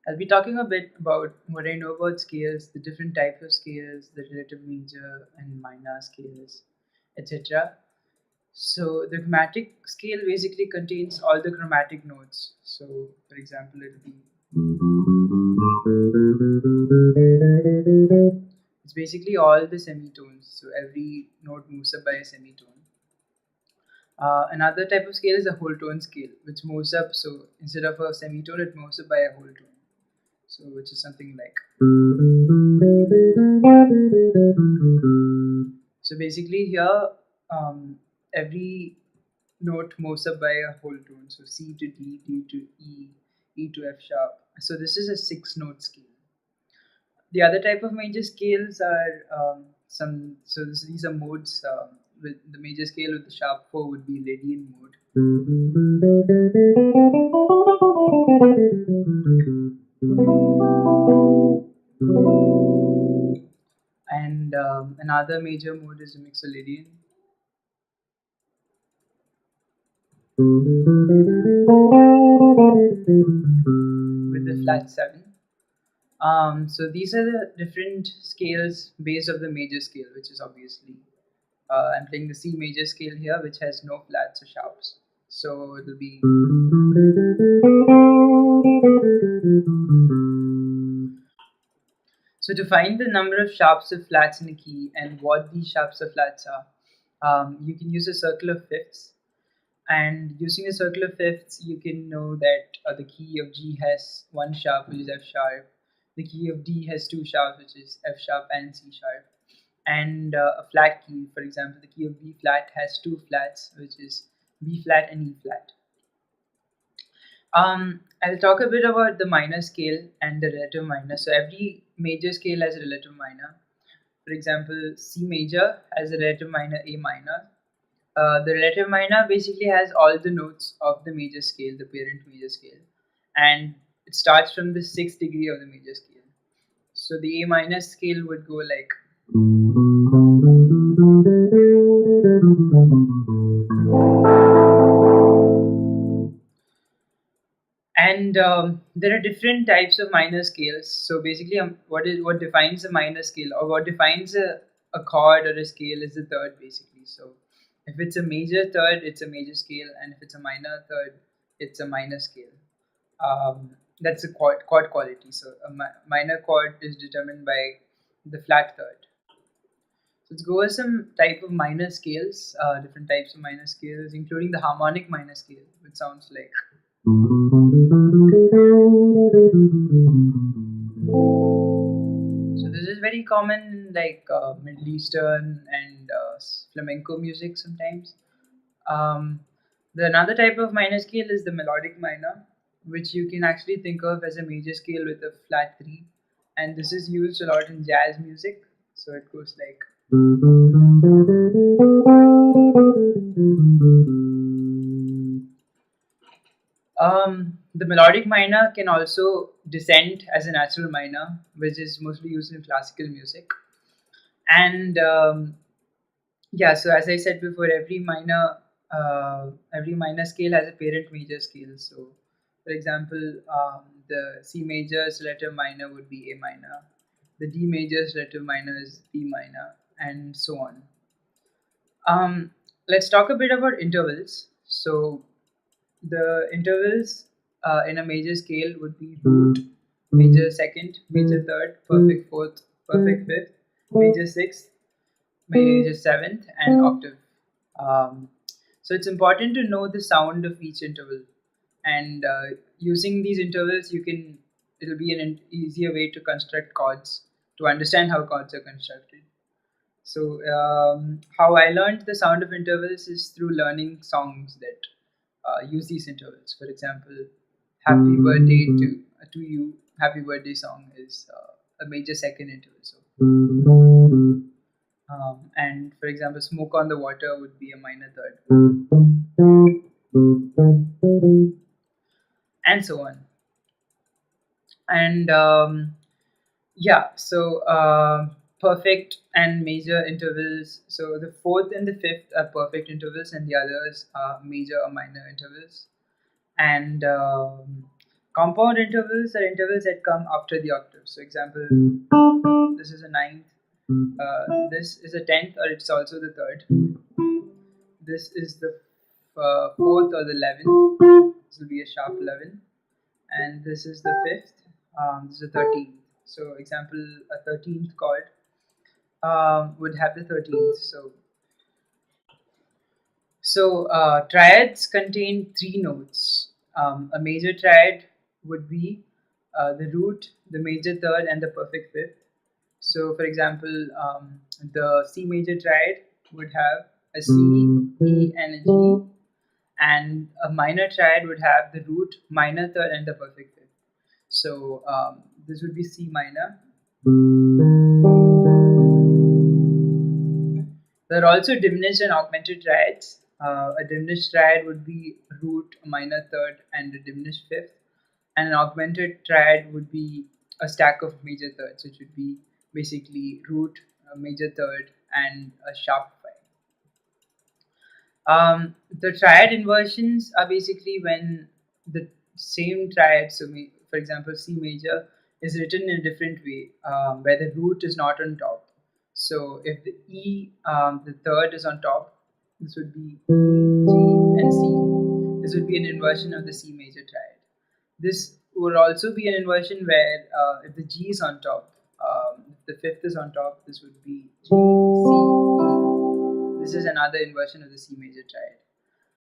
I'll be talking a bit about what I know about scales, the different types of scales, the relative major and minor scales, etc. So the chromatic scale basically contains all the chromatic notes. So, for example, it'll be it's basically all the semitones. So every note moves up by a semitone. Another type of scale is a whole tone scale, which moves up. So instead of a semitone, it moves up by a whole tone. So which is something like. So basically here, every note moves up by a whole tone. So C to D, D to E, E to F sharp. So this is a 6 note scale. The other type of major scales are these are modes. With the major scale with the sharp 4 would be Lydian mode. And another major mode is a Mixolydian with the flat 7. So these are the different scales based of the major scale, which is obviously I'm playing the C major scale here, which has no flats or sharps. So it'll be. So to find the number of sharps or flats in a key and what these sharps or flats are, you can use a circle of fifths. And using a circle of fifths, you can know that the key of G has one sharp, which is F sharp. The key of D has two sharps, which is F sharp and C sharp. And a flat key, for example, the key of B flat has two flats, which is B flat and E flat. I'll talk a bit about the minor scale and the relative minor. So every major scale has a relative minor. For example, C major has a relative minor A minor. The relative minor basically has all the notes of the major scale, the parent major scale, and it starts from the 6th degree of the major scale. So the A minor scale would go like. And there are different types of minor scales. So basically, what defines a minor scale, or what defines a chord or a scale, is the third basically. So if it's a major third, it's a major scale, and if it's a minor third, it's a minor scale. That's a chord quality. So a minor chord is determined by the flat third. So let's go over some type of minor scales, different types of minor scales, including the harmonic minor scale, which sounds like. So this is very common in like Middle Eastern and flamenco music sometimes. The another type of minor scale is the melodic minor, which you can actually think of as a major scale with a flat 3, and this is used a lot in jazz music. So it goes like. The melodic minor can also descend as a natural minor, which is mostly used in classical music. And yeah, so as I said before, every minor scale has a parent major scale. So, for example, the C major's relative minor would be A minor, the D major's relative minor is B minor, and so on. Let's talk a bit about intervals. So, the intervals in a major scale would be root, major second, major third, perfect fourth, perfect fifth, major sixth, major seventh, and octave. Um, so it's important to know the sound of each interval, and using these intervals, it'll be an easier way to construct chords, to understand how chords are constructed. So how I learned the sound of intervals is through learning songs that use these intervals. For example, "Happy Birthday to You," "Happy Birthday" song is a major second interval. So, and for example, "Smoke on the Water" would be a minor third, and so on. And yeah, so perfect and major intervals. So the fourth and the fifth are perfect intervals, and the others are major or minor intervals. And Compound intervals are intervals that come after the octave. So, example, this is a ninth, this is a tenth, or it's also the third. This is the fourth or the 11th. This will be a sharp 11, and this is the fifth. This is a 13th. So, example, a 13th chord would have the 13th. So triads contain three notes. A major triad would be the root, the major third, and the perfect fifth. So, for example, the C major triad would have a C, E, and a G, and a minor triad would have the root, minor third, and the perfect fifth. So, this would be C minor. There are also diminished and augmented triads. A diminished triad would be root, a minor third, and a diminished fifth. And an augmented triad would be a stack of major thirds, which would be basically root, a major third, and a sharp five. The triad inversions are basically when the same triad, so for example, C major, is written in a different way, where the root is not on top. So if the E, the third, is on top, this would be E, G, and C. This would be an inversion of the C major triad. This would also be an inversion where if the G is on top, if the fifth is on top, this would be G, C, E. This is another inversion of the C major triad.